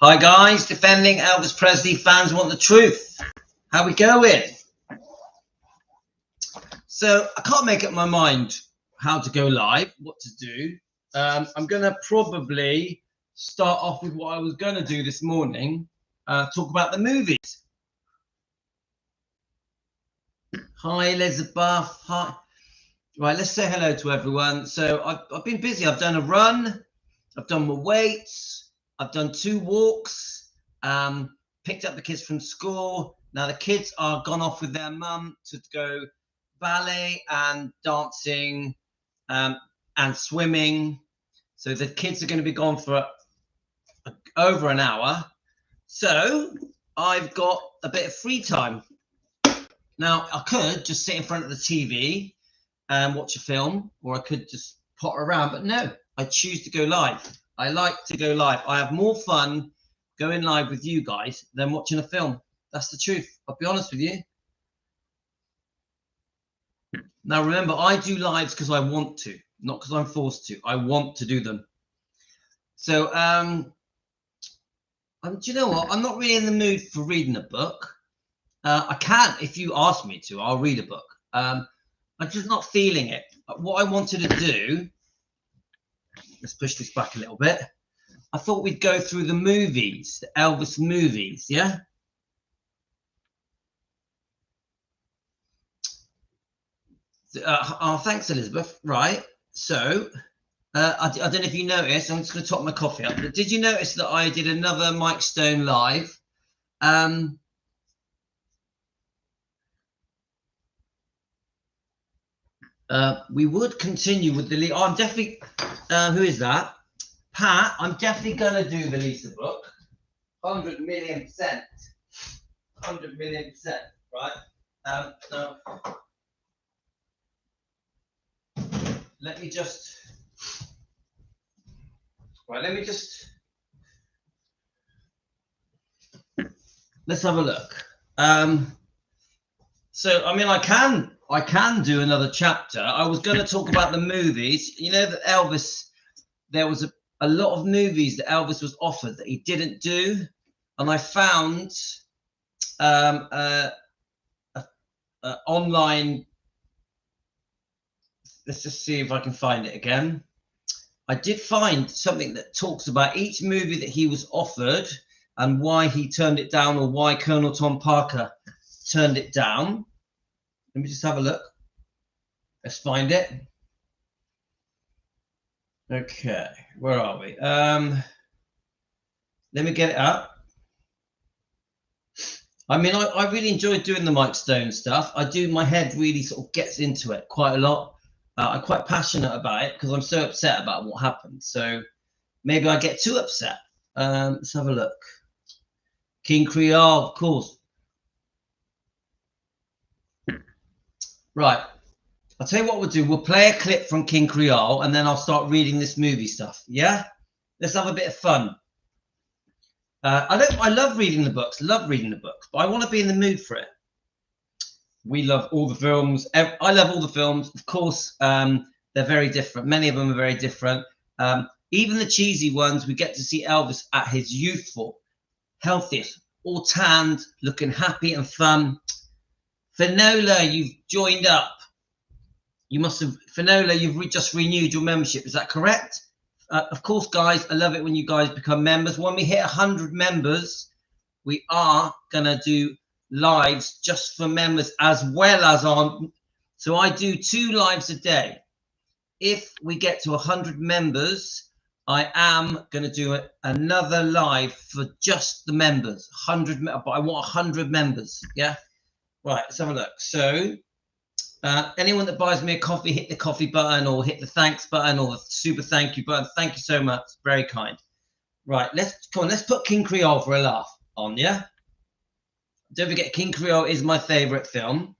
Hi guys, defending Elvis Presley fans want the truth. How we going? So I can't make up my mind how to go live, what to do. I'm going to probably start off with what I was going to do this morning, talk about the movies. Hi Elizabeth, hi. Right, let's say hello to everyone. So I've been busy. I've done a run, I've done my weights, I've done 2 walks, picked up the kids from school. Now the kids are gone off with their mum to go ballet and dancing and swimming. So the kids are going to be gone for over an hour. So I've got a bit of free time. Now I could just sit in front of the TV and watch a film, or I could just potter around, but no, I choose to go live. I like to go live. I have more fun going live with you guys than watching a film. That's the truth. I'll be honest with you. Now remember, I do lives because I want to, not because I'm forced to. I want to do them. So do you know what? I'm not really in the mood for reading a book. I can, if you ask me to, I'll read a book. I'm just not feeling it. What I wanted to do, let's push this back a little bit. I thought we'd go through the movies, the Elvis movies, yeah? Thanks, Elizabeth. Right. So, I don't know if you noticed, I'm just going to top my coffee up, but did you notice that I did another Mike Stone live? We would continue with the I'm definitely who is that? Pat. I'm definitely gonna do the Lisa book. 100 million %. 100 million %, right? So let me just let's have a look. So I mean I can do another chapter. I was going to talk about the movies. You know that Elvis, there was a lot of movies that Elvis was offered that he didn't do, and I found online. Let's just see if I can find it again. I did find something that talks about each movie that he was offered and why he turned it down, or why Colonel Tom Parker turned it down. Let me just have a look. Let's find it. Okay, where are we? Let me get it up. I mean, I really enjoyed doing the Mike Stone stuff. My head really sort of gets into it quite a lot. I'm quite passionate about it because I'm so upset about what happened. So maybe I get too upset. Let's have a look. King Creole, of course. Right. I'll tell you what we'll do. We'll play a clip from King Creole, and then I'll start reading this movie stuff. Yeah? Let's have a bit of fun. I love reading the books, but I want to be in the mood for it. We love all the films. I love all the films. Of course, they're very different. Many of them are very different. Even the cheesy ones, we get to see Elvis at his youthful, healthiest, all tanned, looking happy and fun. Finola, you've joined up. You must have, Finola, you've just renewed your membership. Is that correct? Of course, guys, I love it when you guys become members. When we hit 100 members, we are going to do lives just for members as well as on. So I do 2 lives a day. If we get to 100 members, I am going to do another live for just the members. 100, but I want 100 members. Yeah. Right. Let's have a look. So anyone that buys me a coffee, hit the coffee button, or hit the thanks button, or the super thank you button. Thank you so much. Very kind. Right. Let's put King Creole for a laugh on. Yeah. Don't forget, King Creole is my favorite film.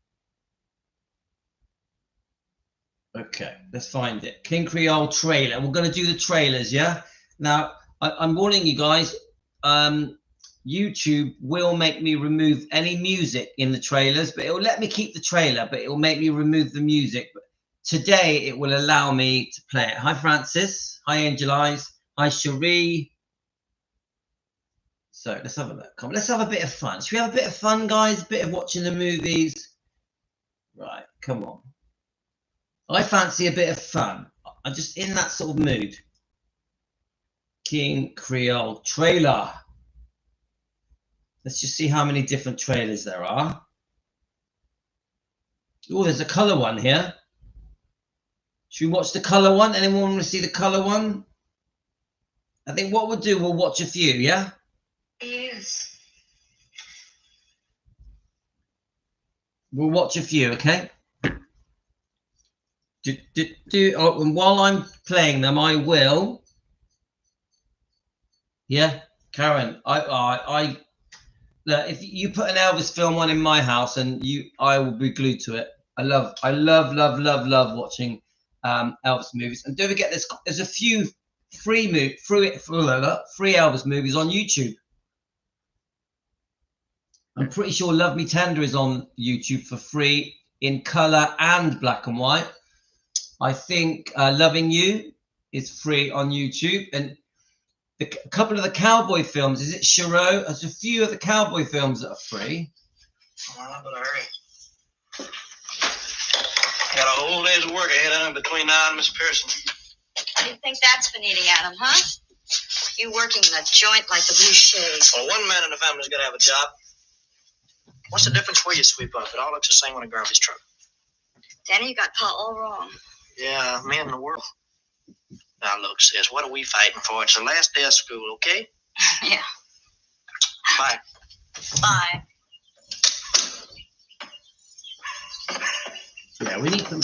Okay, let's find it. King Creole trailer. We're going to do the trailers, yeah? Now, I'm warning you guys, YouTube will make me remove any music in the trailers, but it will let me keep the trailer, but it will make me remove the music. But today, it will allow me to play it. Hi, Francis. Hi, Angel Eyes. Hi, Cherie. So let's have a look. Come on, let's have a bit of fun. Should we have a bit of fun, guys? A bit of watching the movies. Right, come on. I fancy a bit of fun. I'm just in that sort of mood. King Creole trailer. Let's just see how many different trailers there are. Oh, there's a colour one here. Should we watch the colour one? Anyone want to see the colour one? I think what we'll do, we'll watch a few, yeah? Yes. We'll watch a few, okay? Oh, and while I'm playing them, I will. Yeah, Karen, I look, if you put an Elvis film on in my house, and I will be glued to it. I love watching Elvis movies. And don't forget, there's a few free Elvis movies on YouTube. I'm pretty sure Love Me Tender is on YouTube for free in color and black and white. I think Loving You is free on YouTube, and a couple of the cowboy films. Is it Chiro? There's a few of the cowboy films that are free. Well, I better hurry. Got a whole day's work ahead of him between now and Miss Pearson. What do you think that's been eating at him, huh? You working in a joint like the Blue Shades. Well, one man in the family's got to have a job. What's the difference where you sweep up? It all looks the same on a garbage truck. Danny, you got Pa all wrong. Yeah, men in the world. Now, look, sis, what are we fighting for? It's the last day of school, okay? Yeah. Bye. Bye. Yeah, we need some.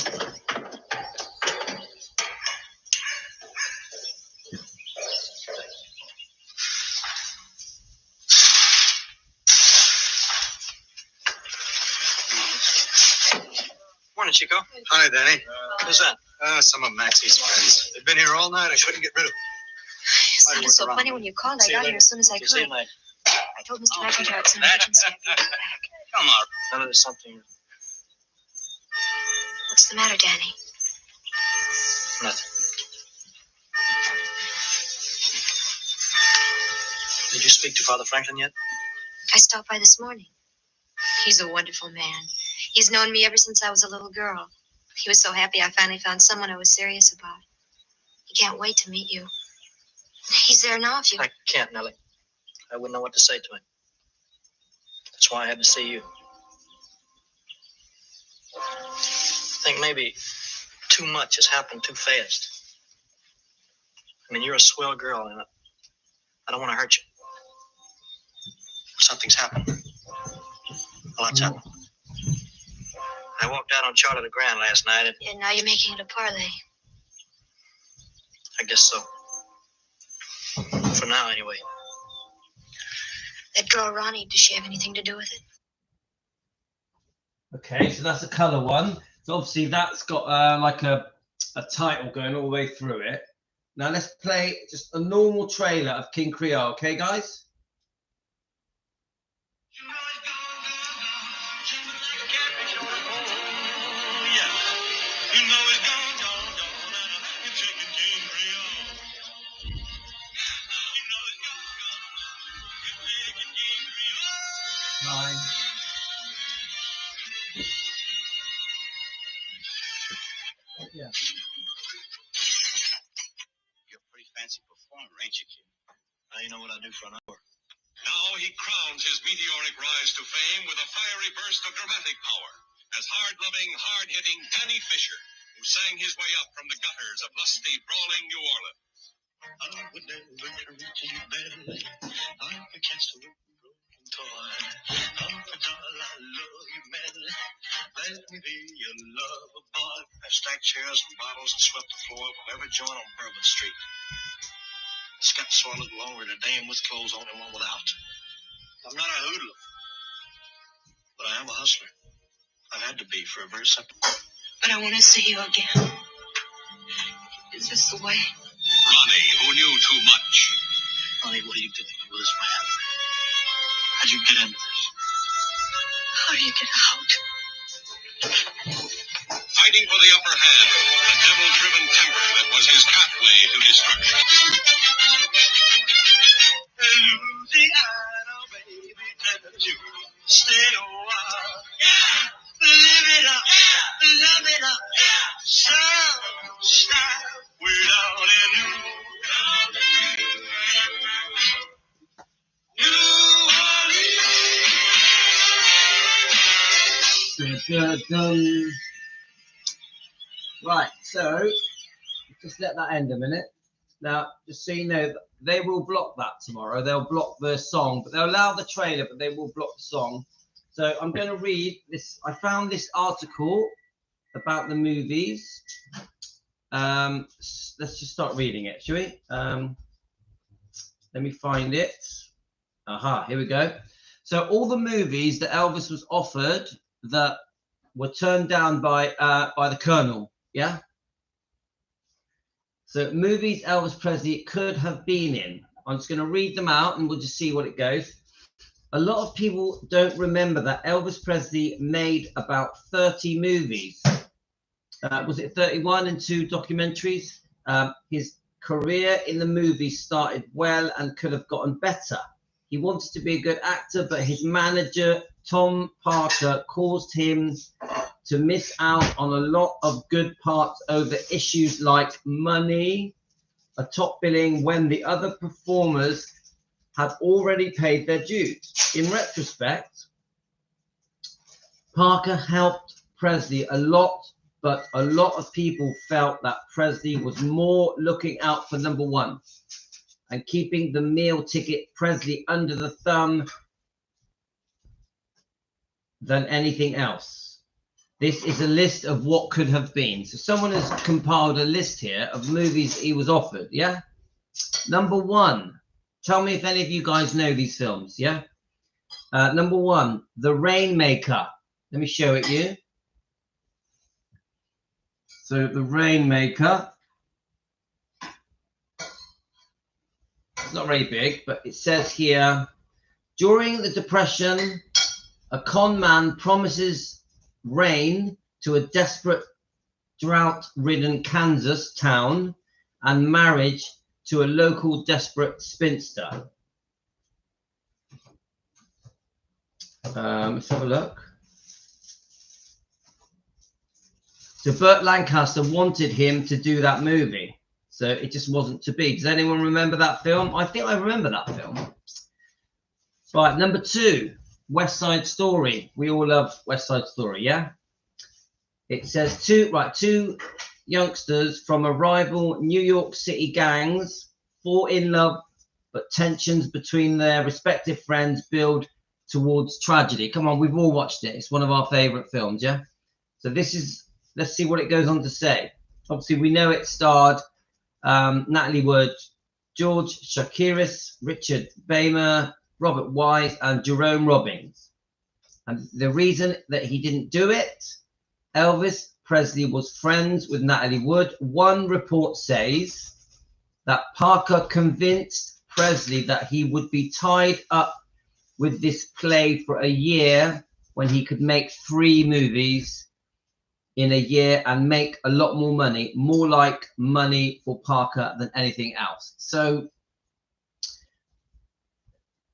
Morning, Chico. Hi, Danny. Who's that? Some of Maxie's friends. They've been here all night. I couldn't get rid of them. It sounded so funny when you called. I got here as soon as I See you could. later. I told Mr. McIntyre it's an emergency. I'd be right back. Come on. None of this something. What's the matter, Danny? Nothing. Did you speak to Father Franklin yet? I stopped by this morning. He's a wonderful man. He's known me ever since I was a little girl. He was so happy I finally found someone I was serious about. He can't wait to meet you. He's there now if you... I can't, Nellie. I wouldn't know what to say to him. That's why I had to see you. I think maybe too much has happened too fast. I mean, you're a swell girl, and I don't want to hurt you. Something's happened. A lot's happened. I walked out on Charlotte Grand last night, and And now you're making it a parlay. I guess so. For now, anyway. That girl Ronnie, does she have anything to do with it? Okay, so that's a color one. So obviously that's got like a title going all the way through it. Now let's play just a normal trailer of King Creole, okay, guys? Nine. Yeah. You're a pretty fancy performer, ain't you, kid? Now you know what I do for an hour. Now he crowns his meteoric rise to fame with a fiery burst of dramatic power as hard-loving, hard-hitting Danny Fisher, who sang his way up from the gutters of lusty, brawling New Orleans. I would never treat you badly. I'm a cast of broken toy. I'm a doll, I love you madly. Let me be your lover boy. I stacked chairs and bottles and swept the floor of every joint on Bourbon Street. It's gotten so I look longer than a dame with clothes on and one without. I'm not a hoodlum, but I am a hustler. I've had to be for a very simple. But I want to see you again. Is this the way? Ronnie, who knew too much. Honey, what are you doing with this man? How'd you get into this? How do you get out? Fighting for the upper hand, the devil-driven temper that was his pathway to destruction. Losing eyes. dun. Right, so just let that end a minute. Now, just so you know, they will block that tomorrow. They'll block the song, but they'll allow the trailer, but they will block the song. So I'm going to read this. I found this article about the movies. Let's just start reading it, shall we? Let me find it. Aha, here we go. So all the movies that Elvis was offered that were turned down by the Colonel, yeah? So movies Elvis Presley could have been in. I'm just going to read them out and we'll just see what it goes. A lot of people don't remember that Elvis Presley made about 30 movies. Was it 31 and 2 documentaries? His career in the movies started well and could have gotten better. He wanted to be a good actor, but his manager, Tom Parker, caused him to miss out on a lot of good parts over issues like money, a top billing when the other performers had already paid their dues. In retrospect, Parker helped Presley a lot, but a lot of people felt that Presley was more looking out for number one and keeping the meal ticket Presley under the thumb than anything else. This is a list of what could have been. So someone has compiled a list here of movies he was offered, yeah? Number one. Tell me if any of you guys know these films, yeah? Number one, The Rainmaker. Let me show it you. So The Rainmaker. It's not very big, but it says here, during the Depression, a con man promises rain to a desperate, drought-ridden Kansas town and marriage to a local desperate spinster. Let's have a look. So Burt Lancaster wanted him to do that movie, so it just wasn't to be. Does anyone remember that film? I think I remember that film. Right, number two, West Side Story. We all love West Side Story, yeah? It says two youngsters from a rival New York City gangs fall in love, but tensions between their respective friends build towards tragedy. Come on, we've all watched it. It's one of our favorite films, yeah? So this is, let's see what it goes on to say. Obviously, we know it starred Natalie Wood, George Chakiris, Richard Beymer, Robert Wise, and Jerome Robbins. And the reason that he didn't do it, Elvis Presley was friends with Natalie Wood. One report says that Parker convinced Presley that he would be tied up with this play for a year when he could make 3 movies in a year and make a lot more money, more like money for Parker than anything else. So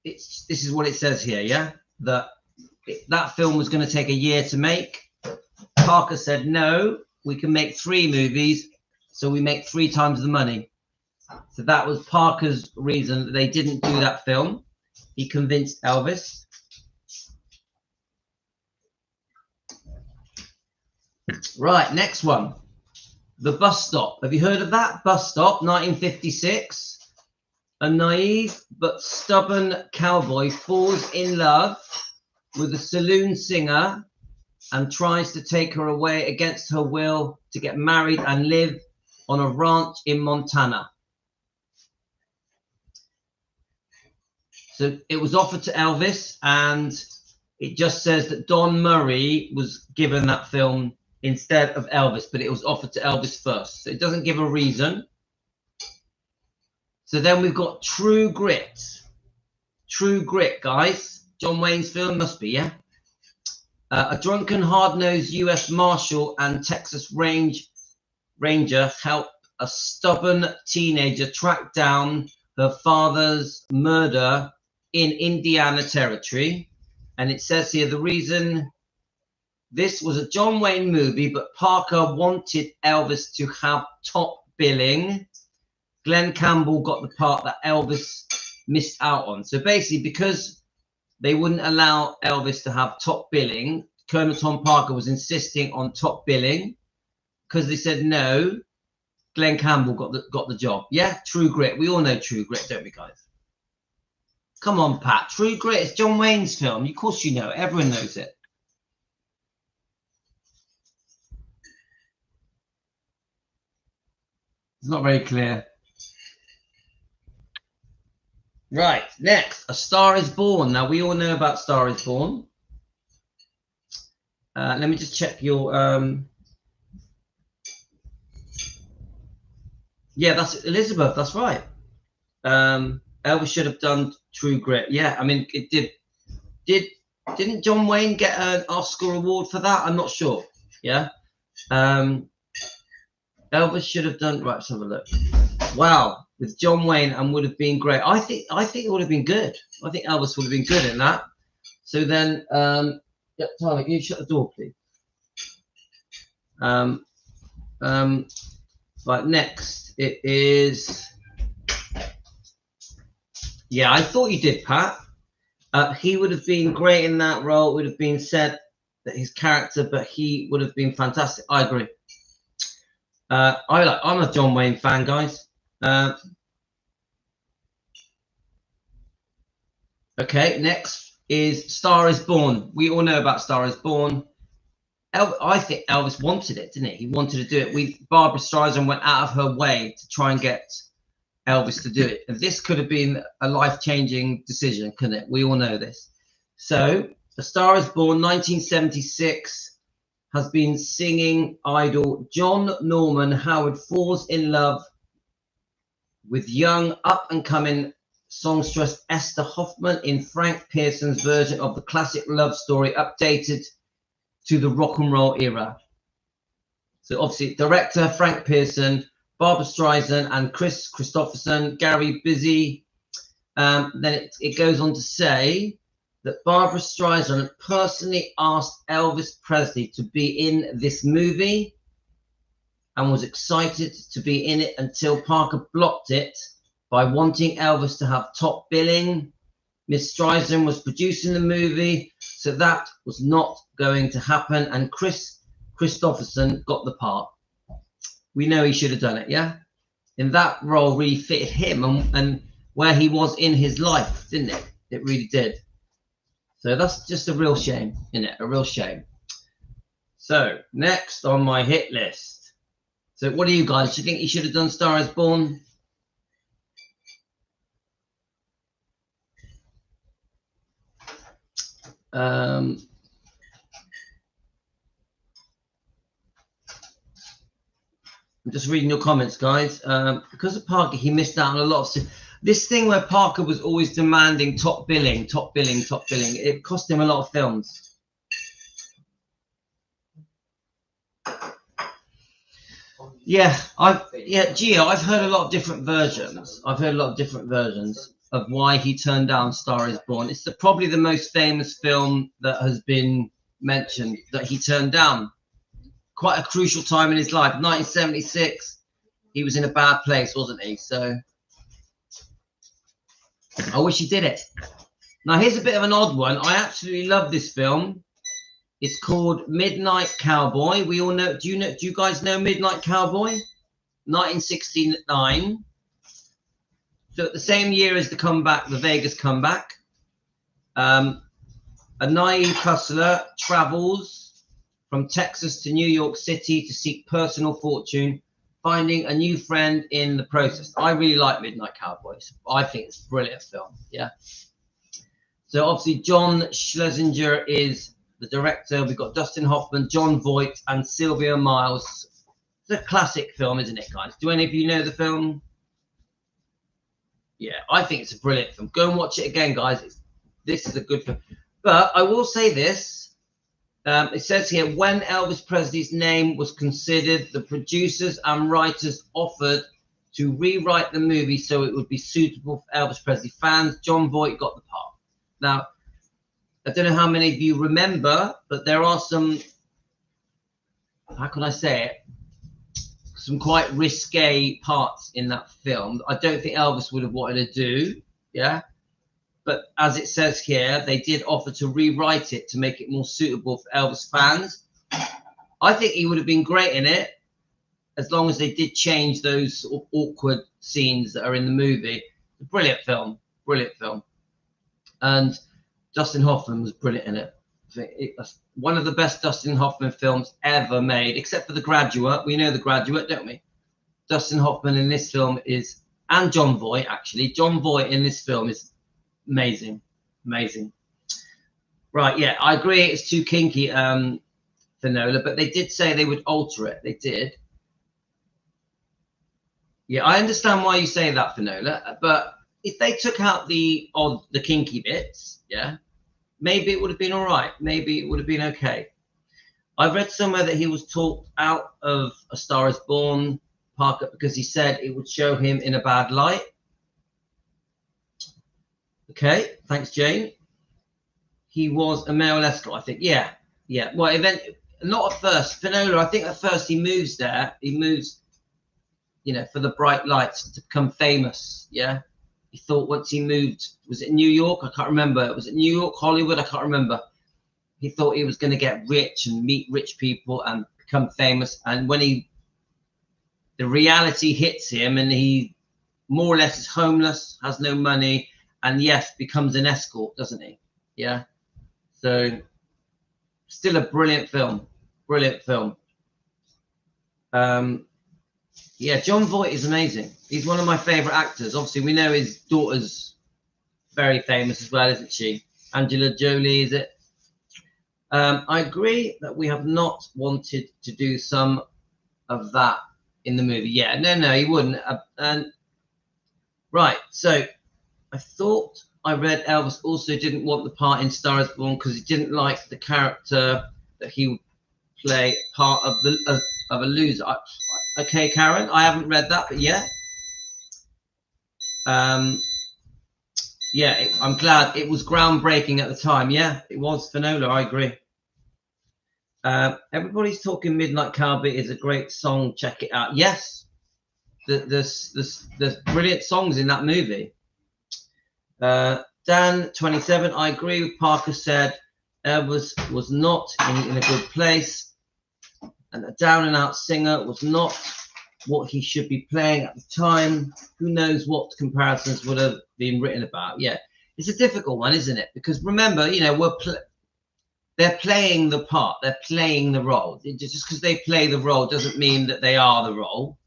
this is what it says here, yeah? That film was going to take a year to make. Parker said, no, we can make 3 movies, so we make 3 times the money. So that was Parker's reason that they didn't do that film. He convinced Elvis. Right, next one. The Bus Stop. Have you heard of that? Bus Stop, 1956. A naive but stubborn cowboy falls in love with a saloon singer and tries to take her away against her will to get married and live on a ranch in Montana. So it was offered to Elvis, and it just says that Don Murray was given that film instead of Elvis, but it was offered to Elvis first. So it doesn't give a reason. So then we've got True Grit. True Grit, guys. John Wayne's film, must be, yeah? A drunken, hard-nosed U.S. Marshal and Texas Ranger help a stubborn teenager track down her father's murder in Indiana Territory. And it says here the reason this was a John Wayne movie, but Parker wanted Elvis to have top billing. Glenn Campbell got the part that Elvis missed out on. So basically, because they wouldn't allow Elvis to have top billing, Colonel Tom Parker was insisting on top billing because they said no. Glenn Campbell got the job. Yeah, True Grit. We all know True Grit, don't we, guys? Come on, Pat. True Grit is John Wayne's film. Of course you know it. Everyone knows it. It's not very clear. Right, next, A Star is Born. Now, we all know about Star is Born. Let me just check your... Yeah, that's Elizabeth. That's right. Elvis should have done True Grit. Yeah, I mean, it did. Didn't John Wayne get an Oscar award for that? I'm not sure. Yeah. Elvis should have done. Right, let's have a look. Wow, with John Wayne and would have been great. I think it would have been good. I think Elvis would have been good in that. So then, yeah, Tyler, can you shut the door, please? Right, next it is. Yeah, I thought you did, Pat. He would have been great in that role. It would have been said that his character, but he would have been fantastic. I agree. I'm a John Wayne fan, guys. Okay, next is Star is Born. We all know about Star is Born. I think Elvis wanted it, didn't he? He wanted to do it. Barbra Streisand went out of her way to try and get Elvis to do it. And this could have been a life-changing decision, couldn't it? We all know this. So, A Star is Born, 1976, has been singing idol John Norman Howard falls in love with young, up-and-coming songstress Esther Hoffman in Frank Pearson's version of the classic love story, updated to the rock and roll era. So, obviously, director Frank Pearson, Barbra Streisand and Chris Christopherson, Gary Busey. Then it goes on to say that Barbra Streisand personally asked Elvis Presley to be in this movie and was excited to be in it until Parker blocked it by wanting Elvis to have top billing. Miss Streisand was producing the movie, so that was not going to happen, and Chris Christopherson got the part. We know he should have done it, yeah? And that role really fitted him and where he was in his life, didn't it? It really did. So that's just a real shame, isn't it? A real shame. So, next on my hit list. So, what do you guys? Do you think he should have done Star is Born? I'm just reading your comments, guys. Because of Parker, he missed out on a lot of this thing where Parker was always demanding top billing. It cost him a lot of films. Yeah, Gio, I've heard a lot of different versions. Of why he turned down Star is Born. It's probably the most famous film that has been mentioned that he turned down. Quite a crucial time in his life. 1976, he was in a bad place, wasn't he? So I wish he did it. Now here's a bit of an odd one. I absolutely love this film. It's called Midnight Cowboy. We all know. Do you guys know Midnight Cowboy? 1969. So at the same year as the Vegas comeback, a naive hustler travels from Texas to New York City to seek personal fortune, finding a new friend in the process. I really like Midnight Cowboys. I think it's a brilliant film. Yeah. So obviously John Schlesinger is the director. We've got Dustin Hoffman, John Voight, and Sylvia Miles. It's a classic film, isn't it, guys? Do any of you know the film? Yeah, I think it's a brilliant film. Go and watch it again, guys. This is a good film. But I will say this. It says here, when Elvis Presley's name was considered, the producers and writers offered to rewrite the movie so it would be suitable for Elvis Presley fans. John Voight got the part. Now, I don't know how many of you remember, but there are some, how can I say it, some quite risque parts in that film. I don't think Elvis would have wanted to do, yeah? but as it says here, they did offer to rewrite it to make it more suitable for Elvis fans. I think he would have been great in it, as long as they did change those sort of awkward scenes that are in the movie. Brilliant film, brilliant film. And Dustin Hoffman was brilliant in it. I think it's one of the best Dustin Hoffman films ever made, except for The Graduate. We know The Graduate, don't we? Dustin Hoffman in this film is, and John Voight, actually. John Voight in this film is amazing, amazing. Right, yeah, I agree it's too kinky, Finola, but they did say they would alter it. They did. Yeah, I understand why you say that, Finola, but if they took out the kinky bits, yeah, maybe it would have been all right. Maybe it would have been okay. I've read somewhere that he was talked out of A Star Is Born, Parker, because he said it would show him in a bad light. Okay, thanks, Jane. He was a male escort, I think. Yeah, yeah. Well, not at first. Finola, I think at first he moves there. He moves, you know, for the bright lights to become famous. Yeah. He thought once he moved, was it New York? I can't remember. Was it New York, Hollywood? I can't remember. He thought he was going to get rich and meet rich people and become famous. And when the reality hits him and he more or less is homeless, has no money, and yes, becomes an escort, doesn't he? Yeah. So still a brilliant film. Brilliant film. Yeah, John Voight is amazing. He's one of my favorite actors. Obviously, we know his daughter's very famous as well, isn't she? Angela Jolie, is it? I agree that we have not wanted to do some of that in the movie. Yeah, no, he wouldn't. Right, so I thought I read Elvis also didn't want the part in Star Is Born because he didn't like the character that he would play part of a loser. Okay, Karen, I haven't read that, but yeah. Yeah, I'm glad. It was groundbreaking at the time. Yeah, it was. Finola, I agree. Everybody's Talking Midnight Cowboy is a great song. Check it out. Yes, there's brilliant songs in that movie. Dan 27, I agree with Parker said Elvis was not in a good place, and a down and out singer was not what he should be playing at the time. Who knows what comparisons would have been written about? Yeah, it's a difficult one, isn't it? Because remember, you know, they're playing the part, they're playing the role. Just because they play the role doesn't mean that they are the role.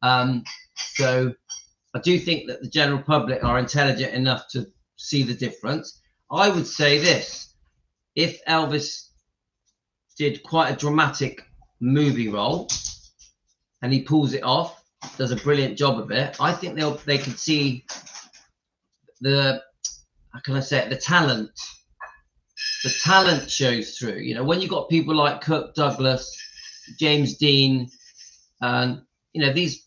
So I do think that the general public are intelligent enough to see the difference. I would say this: if Elvis did quite a dramatic movie role and he pulls it off, does a brilliant job of it, I think they can see the, how can I say it, the talent shows through. You know, when you've got people like Kirk Douglas, James Dean, and you know, these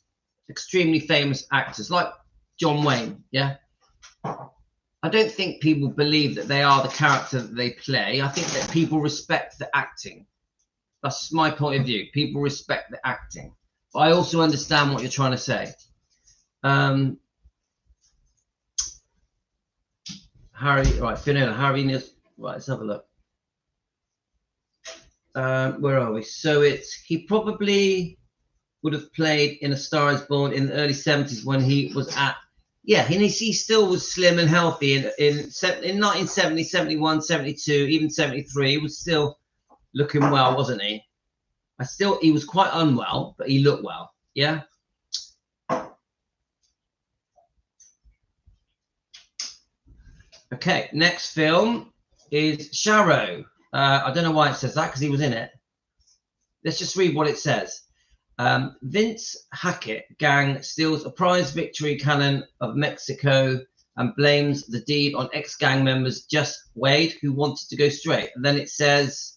extremely famous actors like John Wayne, yeah, I don't think people believe that they are the character that they play. I think that people respect the acting. That's my point of view. People respect the acting. But I also understand what you're trying to say. Harry, right, Finola, Harry, right, let's have a look. Where are we? So he probably would have played in A Star Is Born in the early 70s when he was at, yeah, and he still was slim and healthy in 1970, 71, 72, even 73. He was still looking well, wasn't he? He was quite unwell, but he looked well. Yeah. Okay, next film is Sharrow. I don't know why it says that because he was in it. Let's just read what it says. Vince Hackett gang steals a prize victory cannon of Mexico and blames the deed on ex-gang members Just Wade, who wanted to go straight. And then it says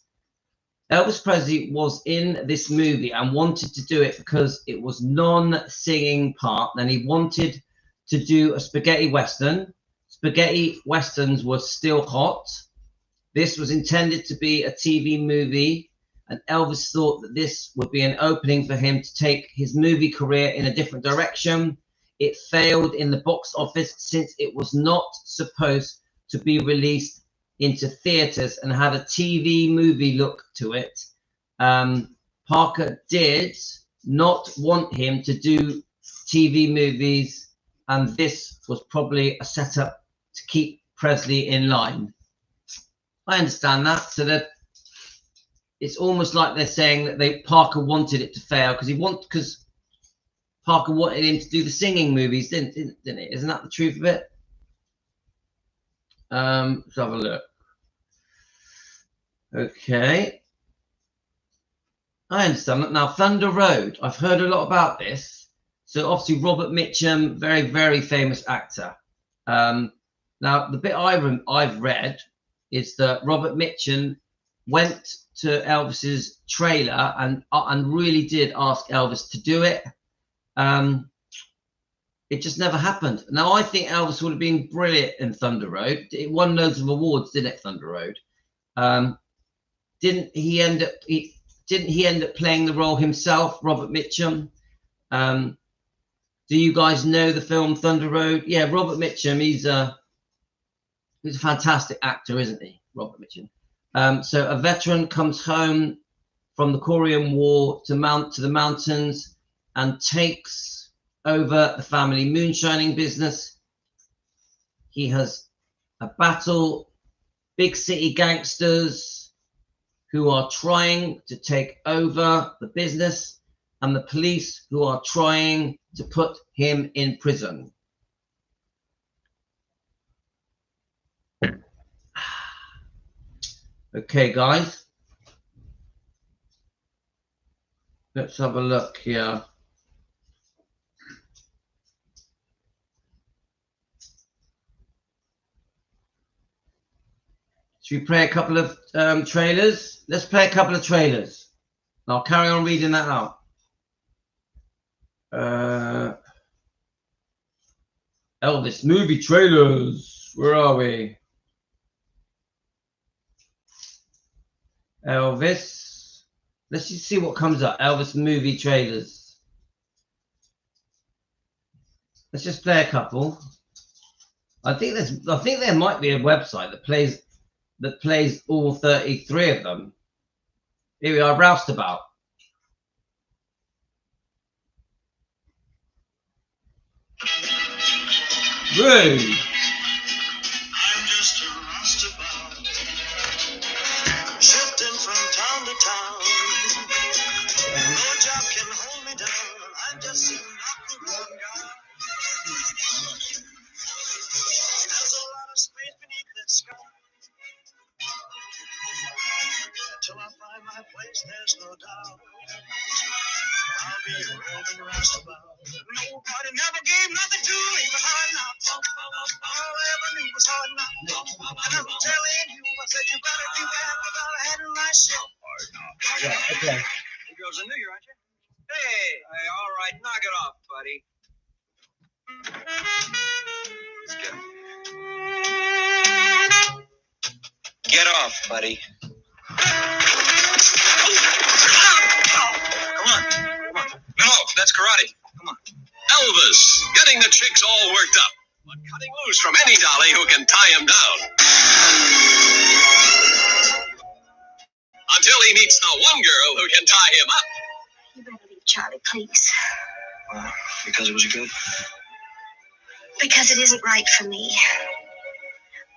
Elvis Presley was in this movie and wanted to do it because it was non-singing part, and he wanted to do a spaghetti western. Spaghetti westerns were still hot. This was intended to be a TV movie, and Elvis thought that this would be an opening for him to take his movie career in a different direction. It failed in the box office since it was not supposed to be released into theaters and had a TV movie look to it. Parker did not want him to do TV movies, and this was probably a setup to keep Presley in line. I understand that. So that it's almost like they're saying that Parker wanted it to fail because Parker wanted him to do the singing movies, didn't it? Isn't that the truth of it? Let's have a look. Okay. I understand that. Now, Thunder Road. I've heard a lot about this. So obviously Robert Mitchum, very, very famous actor. Now, the bit I've read is that Robert Mitchum went to Elvis's trailer and really did ask Elvis to do it. It just never happened. Now, I think Elvis would have been brilliant in Thunder Road. It won loads of awards, didn't it, Thunder Road? Didn't he end up playing the role himself, Robert Mitchum? Do you guys know the film Thunder Road? Yeah, Robert Mitchum. He's a fantastic actor, isn't he, Robert Mitchum? So a veteran comes home from the Korean War to the mountains and takes over the family moonshining business. He has a battle, big city gangsters who are trying to take over the business, and the police who are trying to put him in prison. Okay, guys. Let's have a look here. Should we play a couple of trailers? Let's play a couple of trailers. I'll carry on reading that out. Elvis movie trailers. Where are we? Elvis. Let's just see what comes up. Elvis movie trailers. Let's just play a couple. I think there might be a website that plays all 33 of them. Here we are, Roustabout. Rude. I'm just a roustabout, shifting from town to town. No job can hold me down. I'm just a knock-around guy. There's a lot of space beneath the sky. Till I find my place, there's no doubt I'll be roving roustabout. Nobody never gave nothing to me but hard knocks. All I ever knew was hard knocks. And I'm telling you, I said you better beware without a head in my ship. Hard knocks. Yeah, okay. You girls are New Year, aren't you? Hey, all right, knock it off, buddy. Let's get him. Get off, buddy. Come on. No, that's karate. Come on. Elvis, getting the chicks all worked up, but cutting loose from any dolly who can tie him down. Until he meets the one girl who can tie him up. You better leave Charlie, please. Because it was good? Because it isn't right for me.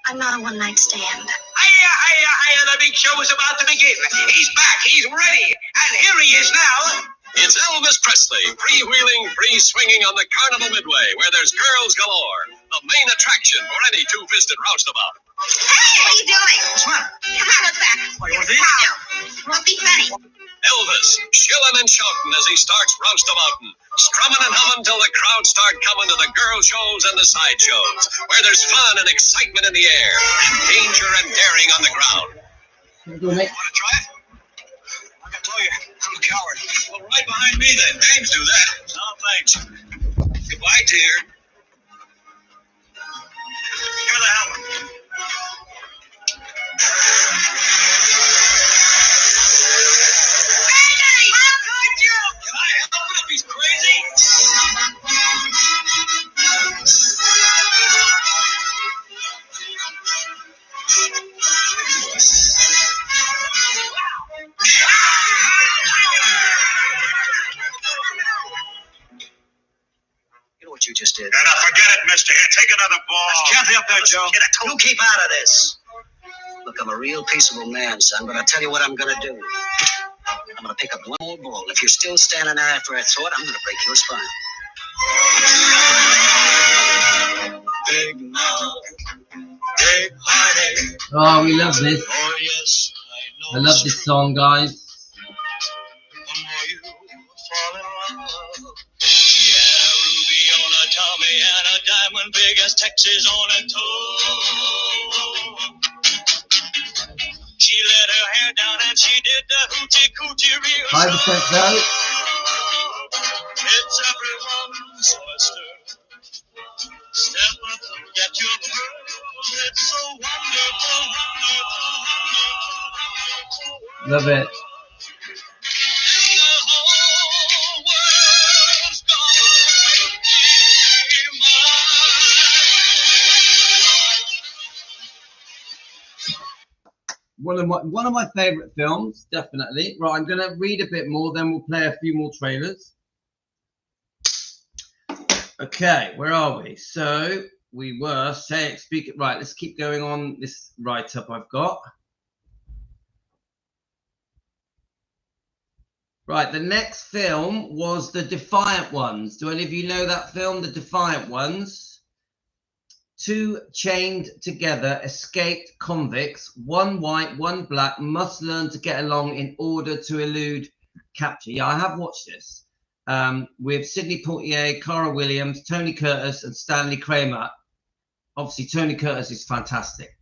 I'm not a one-night stand. Hiya, the big show is about to begin. He's back, he's ready, and here he is now. It's Elvis Presley, free-wheeling, free-swinging on the Carnival Midway, where there's girls galore. The main attraction for any two-fisted roustabout. Hey, what are you doing? What's the matter? Come on, let's back. What, you want this? Won't be funny. Elvis, shilling and shouting as he starts roustabouting, strumming and humming till the crowds start coming to the girl shows and the side shows, where there's fun and excitement in the air, and danger and daring on the ground. Want to try it? Like I told you, I'm a coward. Well, right behind me then. Dames do that. No, thanks. Goodbye, dear. Give me the helmet. Can I help it if he's crazy? You know what you just did? Now, forget it, mister. Here, take another ball. That's Kathy up there, Joe. Kid, I You keep out of this. Look, I'm a real peaceable man, son, but I'll tell you what I'm gonna do. I'm gonna pick up one more ball. If you're still standing there after I throw it, I'm gonna break your spine. Big mouth, big heartache. Oh, we love this. Oh, yes, I love this song, guys. The more you fall in love. Yeah, ruby on a Tommy and a diamond big as Texas on a toe. She let her hair down and she did the hoochie coochie real 5% though. It's everyone's oyster. Step up and get your pearl. It's so wonderful, wonderful, wonderful, wonderful. Love it. The whole world's gonna be mine. One of my favorite films, definitely. Right, I'm gonna read a bit more, then we'll play a few more trailers. Okay, where are we? So we were saying, right, let's keep going on this write-up I've got. Right, the next film was The Defiant Ones. Do any of you know that film, The Defiant Ones? Two chained together, escaped convicts, one white, one black, must learn to get along in order to elude capture. Yeah, I have watched this with Sidney Poitier, Cara Williams, Tony Curtis, and Stanley Kramer. Obviously, Tony Curtis is fantastic.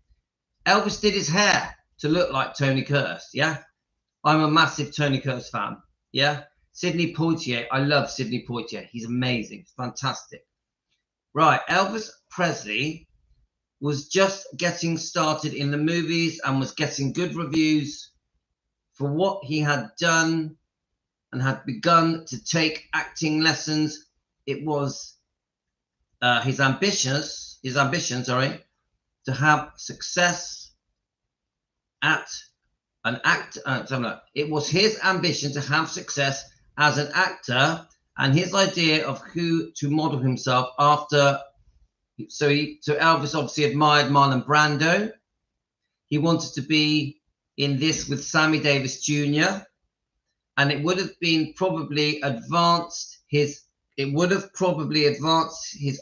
Elvis did his hair to look like Tony Curtis. Yeah, I'm a massive Tony Curtis fan. Yeah, Sidney Poitier. I love Sidney Poitier. He's amazing. Fantastic. Right, Elvis Presley was just getting started in the movies and was getting good reviews for what he had done and had begun to take acting lessons. It was his ambition, to have success at an actor. It was his ambition to have success as an actor, and his idea of who to model himself after. So Elvis obviously admired Marlon Brando. He wanted to be in this with Sammy Davis Jr. and it would have probably advanced his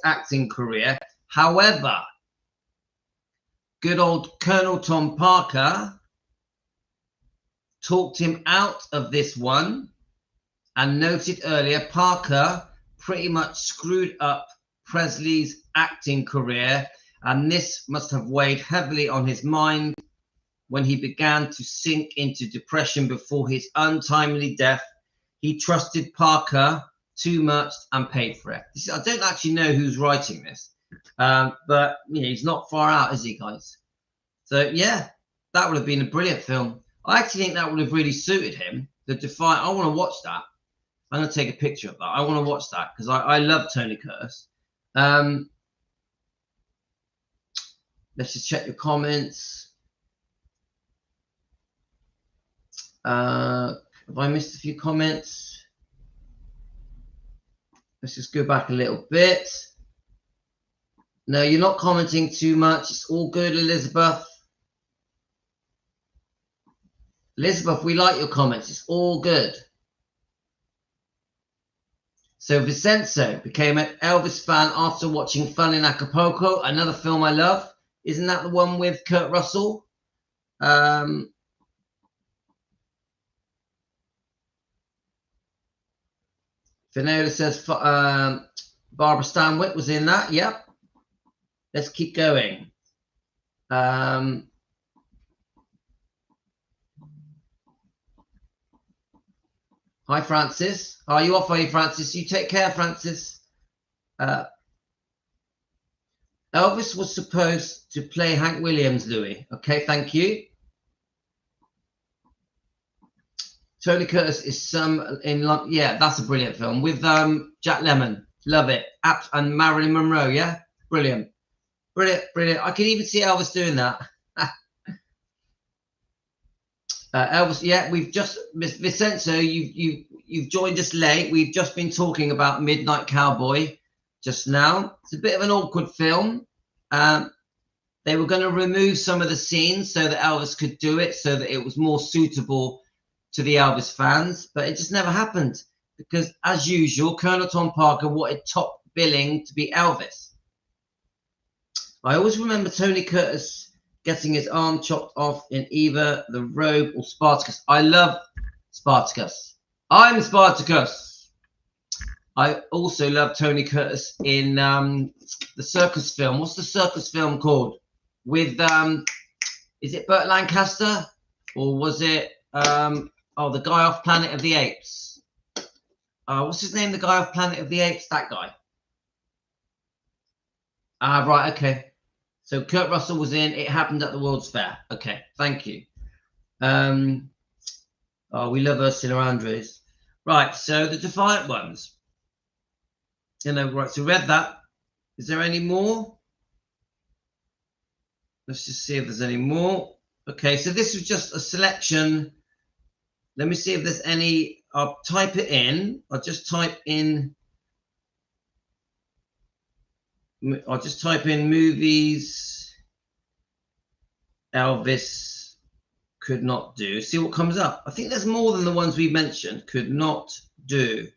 acting career. However, good old Colonel Tom Parker talked him out of this one, and noted earlier, Parker pretty much screwed up Presley's acting career, and this must have weighed heavily on his mind when he began to sink into depression before his untimely death. He trusted Parker too much and paid for it. I don't actually know who's writing this, but you know, he's not far out, is he, guys? So yeah, that would have been a brilliant film. I actually think that would have really suited him. The Defiant. I want to watch that. I'm going to take a picture of that. I want to watch that because I love Tony Curtis. Let's just check your comments. Have I missed a few comments? Let's just go back a little bit. No, you're not commenting too much. It's all good, Elizabeth. Elizabeth, we like your comments. It's all good. So Vincenzo became an Elvis fan after watching Fun in Acapulco, another film I love. Isn't that the one with Kurt Russell? Finola says Barbara Stanwyck was in that. Yep. Let's keep going. Hi, Francis. Are you off? Are you, Francis? You take care, Francis. Elvis was supposed to play Hank Williams, Louis. Okay, thank you. Tony Curtis is yeah, that's a brilliant film with Jack Lemmon. Love it. And Marilyn Monroe. Yeah, brilliant, brilliant, brilliant. I can even see Elvis doing that. Elvis, yeah, we've just Vincenzo, you've joined us late. We've just been talking about Midnight Cowboy. just now. It's a bit of an awkward film. They were going to remove some of the scenes so that Elvis could do it, so that it was more suitable to the Elvis fans, but it just never happened because, as usual, Colonel Tom Parker wanted top billing to be Elvis. I always remember Tony Curtis getting his arm chopped off in either The Robe or Spartacus. I love Spartacus. I'm Spartacus. I also love Tony Curtis in the circus film. What's the circus film called? With is it Burt Lancaster or was it the guy off Planet of the Apes? What's his name? The guy off Planet of the Apes? That guy. Right. Okay. So Kurt Russell was in. It happened at the World's Fair. Okay. Thank you. We love Ursula Andrews. Right. So the Defiant Ones. Right. So read that. Is there any more? Let's just see if there's any more. Okay, so this was just a selection. Let me see if there's any. I'll type it in. I'll just type in movies Elvis could not do. See what comes up. I think there's more than the ones we mentioned. Could not do.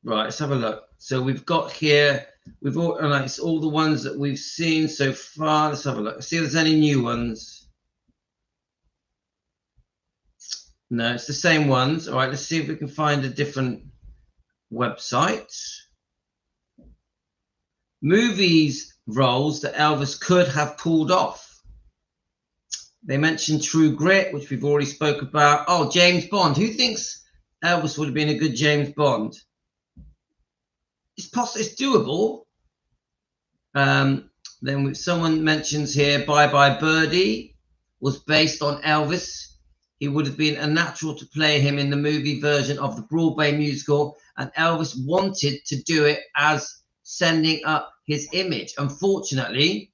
Right, let's have a look. So we've got here, we've all, it's all the ones that we've seen so far. Let's have a look. See if there's any new ones. No, it's the same ones. All right, let's see if we can find a different website. Movies roles that Elvis could have pulled off. They mentioned True Grit, which we've already spoke about. Oh, James Bond. Who thinks Elvis would have been a good James Bond? It's possible. It's doable. Then someone mentions here, Bye Bye Birdie was based on Elvis. He would have been a natural to play him in the movie version of the Broadway musical, and Elvis wanted to do it as sending up his image. Unfortunately,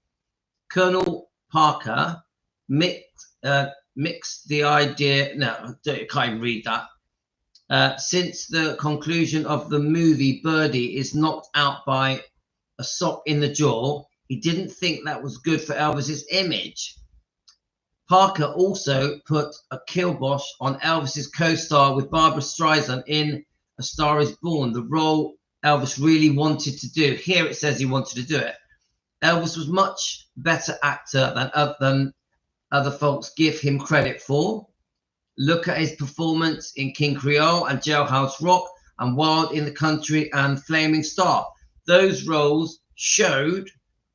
Colonel Parker mixed the idea. No, I can't even read that. Since the conclusion of the movie, Birdie is knocked out by a sock in the jaw, he didn't think that was good for Elvis's image. Parker also put a kibosh on Elvis's co-star with Barbra Streisand in A Star Is Born, the role Elvis really wanted to do. Here it says he wanted to do it. Elvis was much better actor than other folks give him credit for. Look at his performance in King Creole and Jailhouse Rock and Wild in the Country and Flaming Star. Those roles showed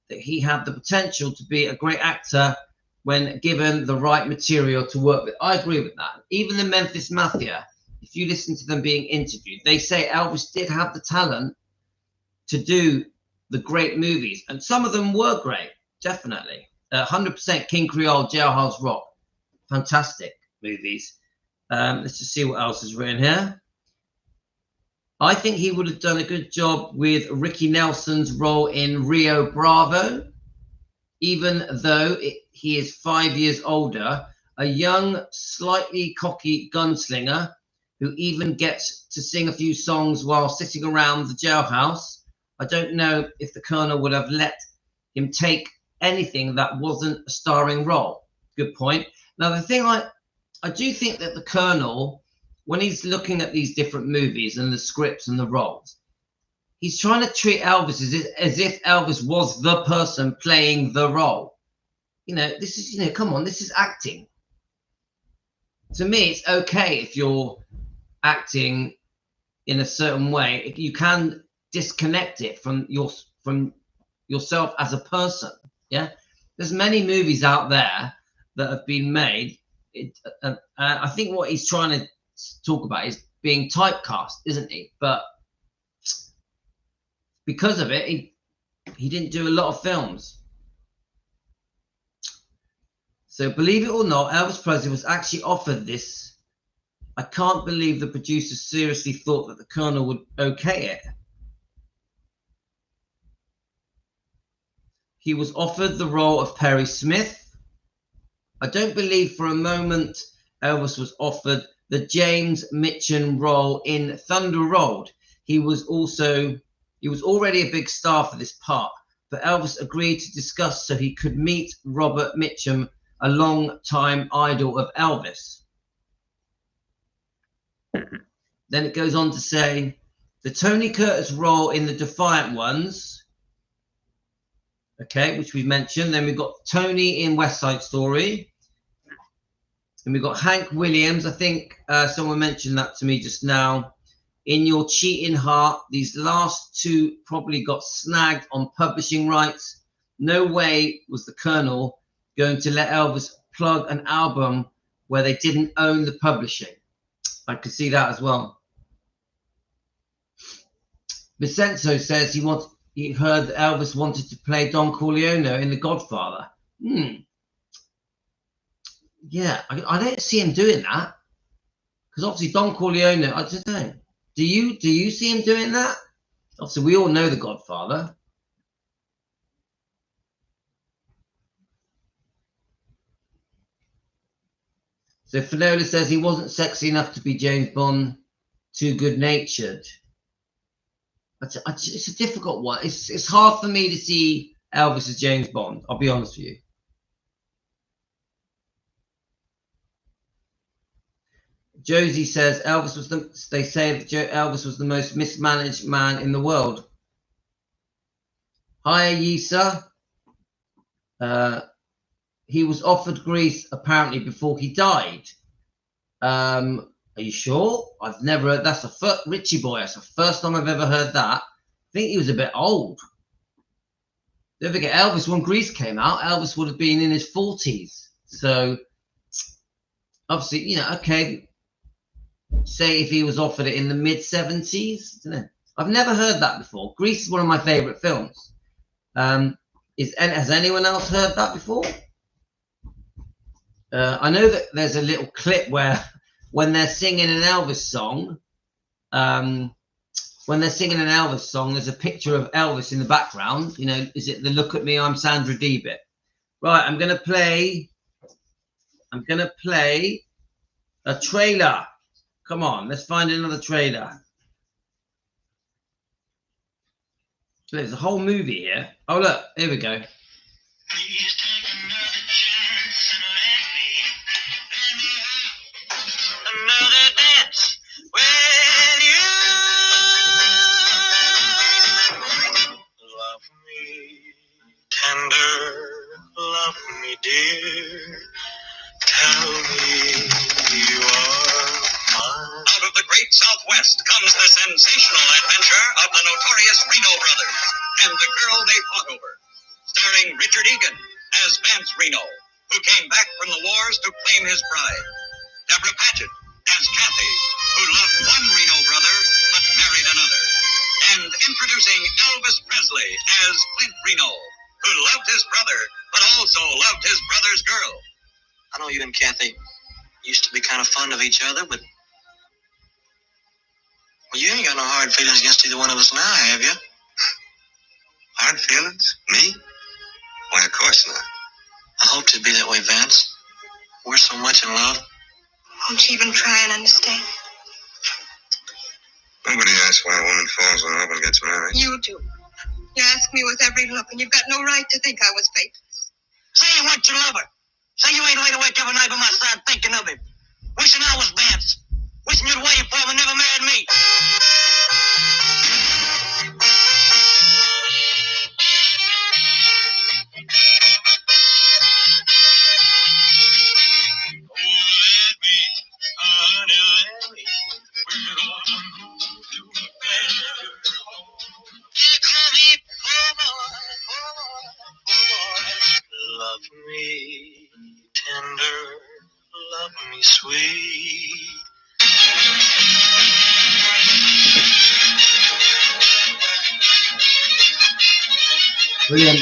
that he had the potential to be a great actor when given the right material to work with. I agree with that. Even the Memphis Mafia, if you listen to them being interviewed, they say Elvis did have the talent to do the great movies. And some of them were great, definitely. 100% King Creole, Jailhouse Rock. Fantastic movies. Let's just see what else is written here. I think he would have done a good job with Ricky Nelson's role in Rio Bravo, even though he is 5 years older, a young, slightly cocky gunslinger who even gets to sing a few songs while sitting around the jailhouse. I don't know if the Colonel would have let him take anything that wasn't a starring role. Good point. Now, the thing I do think that the Colonel, when he's looking at these different movies and the scripts and the roles, he's trying to treat Elvis as if Elvis was the person playing the role. This is, come on, this is acting. To me, it's okay if you're acting in a certain way. If you can disconnect it from yourself as a person. Yeah, there's many movies out there that have been made. I think what he's trying to talk about is being typecast, isn't he? But because of it, he didn't do a lot of films. So believe it or not, Elvis Presley was actually offered this. I can't believe the producer seriously thought that the Colonel would okay it. He was offered the role of Perry Smith. I don't believe for a moment Elvis was offered the James Mitchum role in Thunder Road. He was already a big star for this part, but Elvis agreed to discuss so he could meet Robert Mitchum, a long-time idol of Elvis. Then it goes on to say, the Tony Curtis role in The Defiant Ones, okay, which we've mentioned. Then we've got Tony in West Side Story. And we've got Hank Williams. I think someone mentioned that to me just now. In Your Cheating Heart. These last two probably got snagged on publishing rights. No way was the Colonel going to let Elvis plug an album where they didn't own the publishing. I could see that as well. Vincenzo says he heard that Elvis wanted to play Don Corleone in The Godfather. Yeah, I don't see him doing that, because obviously Don Corleone, I don't know. Do you see him doing that? Obviously, we all know The Godfather. So Finola says he wasn't sexy enough to be James Bond, too good-natured. It's a difficult one. It's hard for me to see Elvis as James Bond. I'll be honest with you. Josie says Elvis was they say that Elvis was the most mismanaged man in the world. Hi, Yisa. He was offered Greece apparently before he died. Are you sure? I've never heard. That's Richie Boy. That's the first time I've ever heard that. I think he was a bit old. Don't forget, Elvis, when Grease came out, Elvis would have been in his 40s. So obviously, okay. Say if he was offered it in the mid 70s. I don't know. I've never heard that before. Grease is one of my favorite films. Has anyone else heard that before? I know that there's a little clip where when they're singing an Elvis song, there's a picture of Elvis in the background. Is it the Look at Me, I'm Sandra Dee bit? Right, I'm gonna play a trailer. Come on, let's find another trailer. There's a whole movie here. Oh look, here we go. Please take another chance and let me have another dance with you. Love me tender, love me dear. Tell me you are mine. Out of the great Southwest comes the sensational adventure of the notorious Reno brothers and the girl they fought over. Starring Richard Egan as Vance Reno, who came back from the wars to claim his pride. Deborah Paget as Kathy, who loved one Reno brother but married another. And introducing Elvis Presley as Clint Reno, who loved his brother but also loved his brother's girl. I know you and Kathy used to be kind of fond of each other, but you ain't got no hard feelings against either one of us now, have you? Hard feelings? Me? Why, of course not. I hoped it'd be that way, Vance. We're so much in love. Won't you even try and understand? Nobody asks why a woman falls in love and gets married. You do. You ask me with every look, and you've got no right to think I was faithless. Say you want your lover. Say you ain't laid awake every night by my side thinking of him. Wishing I was Vance. Wishing you'd waited for him and never married me. Love me tender, love me sweet. Brilliant.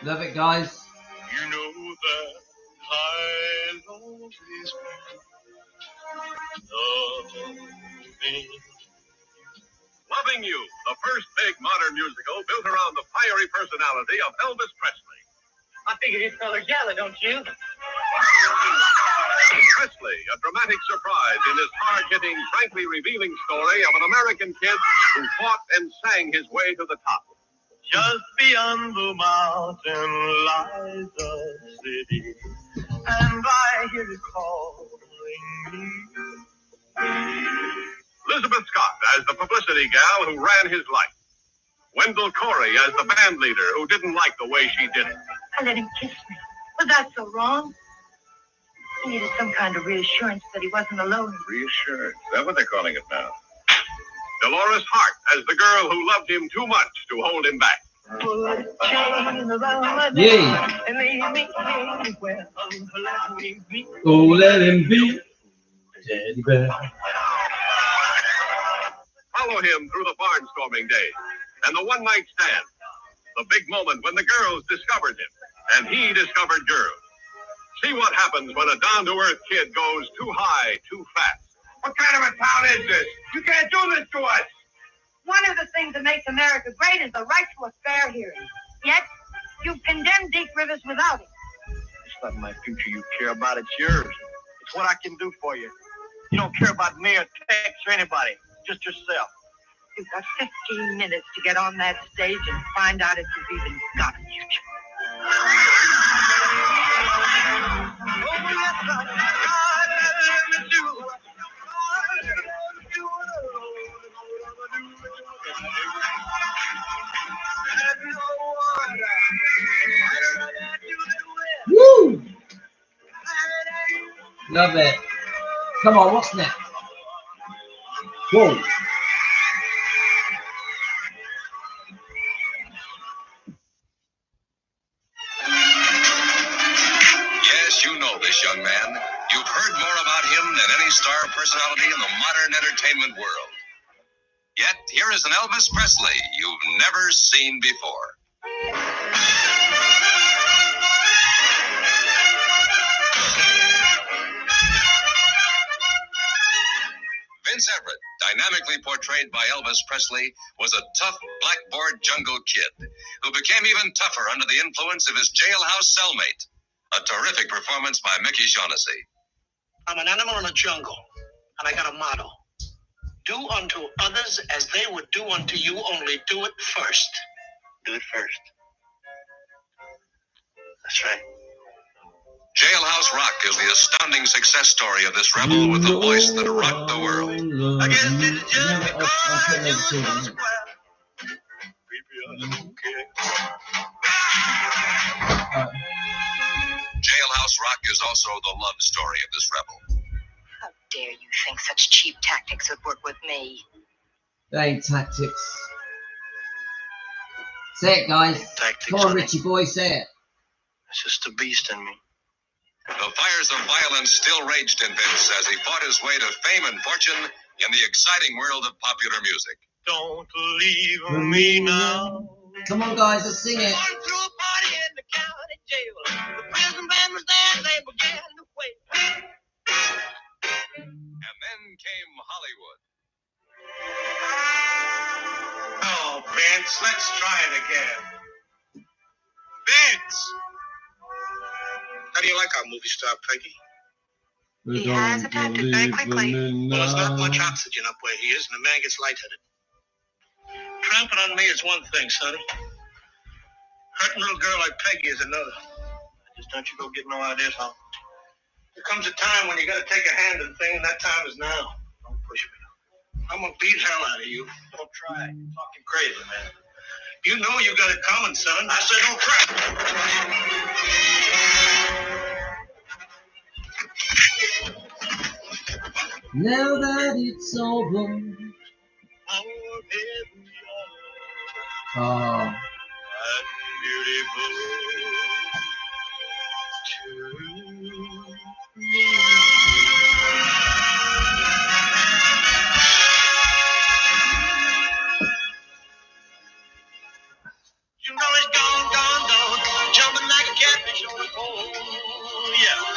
Love it, guys. I'll always be Loving You, the first big modern musical built around the fiery personality of Elvis Presley. I figure this feller yellow, don't you? Presley, a dramatic surprise in this hard-hitting, frankly revealing story of an American kid who fought and sang his way to the top. just beyond the mountain lies a city, and I hear it calling me. Elizabeth Scott as the publicity gal who ran his life. Wendell Corey as the band leader who didn't like the way she did it. I let him kiss me. Was that so wrong? He needed some kind of reassurance that he wasn't alone. Reassured. Is that what they're calling it now? Dolores Hart as the girl who loved him too much to hold him back. Put a chain around my neck Yeah. and leave me anywhere. Let me be. Oh, let him be. Teddy bear. Follow him through the barnstorming days and the one-night stand. The big moment when the girls discovered him and he discovered girls. See what happens when a down-to-earth kid goes too high, too fast. What kind of a town is this? You can't do this to us. One of the things that makes America great is the right to a fair hearing. Yet, you've condemned Deke Rivers without it. It's not my future you care about, it's yours. It's what I can do for you. You don't care about me or Tex or anybody, just yourself. You've got 15 minutes to get on that stage and find out if you've even got a future. Woo! Love it. Come on, what's next? Whoa. Yes, you know this young man. You've heard more about him than any star personality in the modern entertainment world. Yet, here is an Elvis Presley you've never seen before. Vince Everett, dynamically portrayed by Elvis Presley, was a tough blackboard jungle kid who became even tougher under the influence of his jailhouse cellmate. A terrific performance by Mickey Shaughnessy. I'm an animal in a jungle, and I got a motto. Do unto others as they would do unto you, only do it first. Do it first. That's right. Jailhouse Rock is the astounding success story of this rebel with the voice that rocked the world. I guess it's just because you so square. Jailhouse Rock is also the love story of this rebel. How dare you think such cheap tactics would work with me? They ain't tactics. Say it, guys. Tactics, Come on, honey. Richie boy, say it. It's just a beast in me. The fires of violence still raged in Vince as he fought his way to fame and fortune in the exciting world of popular music. Don't leave me now. Come on, guys, let's sing it. Through a party in the county jail. The prison band was there, they began to wail. And then came Hollywood. Oh, Vince, let's try it again. Vince! How do you like our movie star, Peggy? He has adapted very quickly. Well, there's not much oxygen up where he is, and the man gets lightheaded. Tramping on me is one thing, sonny. Hurting a little girl like Peggy is another. Just don't you go get no ideas, huh? There comes a time when you gotta take a hand in things, and that time is now. Don't push me. I'm gonna beat hell out of you. Don't try. You're talking crazy, man. You know you got it coming, son. I said don't try. Now that it's over. Oh. You know it's gone, jumping like a catfish on the pole. Yeah.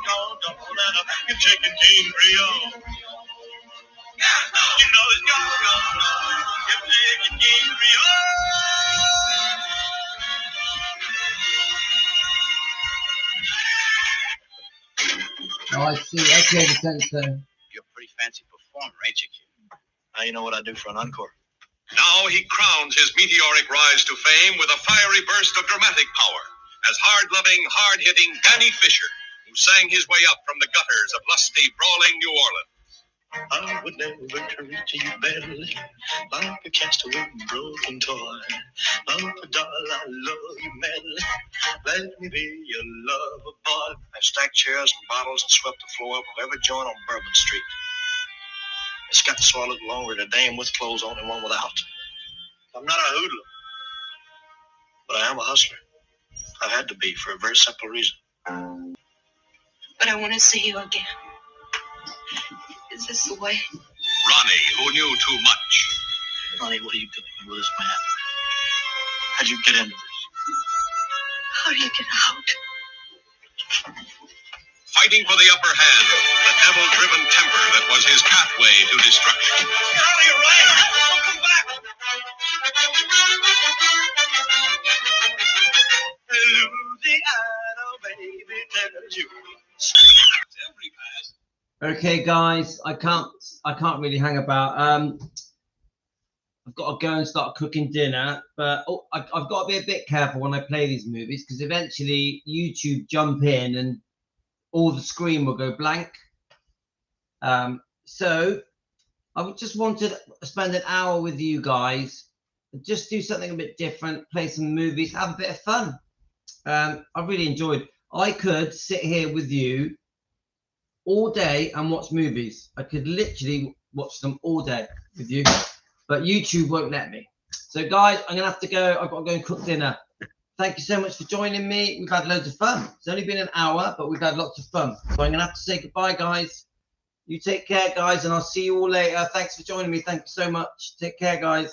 gone, and your chicken King Creole. You know it's gone, your chicken King Creole. Oh, I see. Okay, the censor. You're a pretty fancy performer, ain't you, kid? Now you know what I do for an encore. Now he crowns his meteoric rise to fame with a fiery burst of dramatic power as hard-loving, hard-hitting Danny Fisher, who sang his way up from the gutters of lusty, brawling New Orleans. I would never treat you badly, like a castaway broken toy. Oh, doll, I love you madly. Let me be your lover boy. I stacked chairs and bottles and swept the floor up of every joint on Bourbon Street. It's got so I look longer at a dame with clothes on and one without. I'm not a hoodlum, but I am a hustler. I've had to be for a very simple reason. But I want to see you again. Is this the way? Ronnie, who knew too much. Ronnie, what are you doing with this man? How'd you get into this? How do you get out? Fighting for the upper hand, the devil-driven temper that was his pathway to destruction. Ronnie, you're right. Come back. Louisiana, baby, tells you. Every pass. Okay, guys, I can't really hang about. I've got to go and start cooking dinner, but I've got to be a bit careful when I play these movies because eventually YouTube jump in and all the screen will go blank. So I just wanted to spend an hour with you guys, just do something a bit different, play some movies, have a bit of fun. I really enjoyed. I could sit here with you all day and watch movies. I could literally watch them all day with you, but YouTube won't let me. So guys, I'm gonna have to go. I've got to go and cook dinner. Thank you so much for joining me. We've had loads of fun. It's only been an hour, but we've had lots of fun. So I'm gonna have to say goodbye, guys. You take care, guys, and I'll see you all later. Thanks for joining me. Thank you so much. Take care, guys.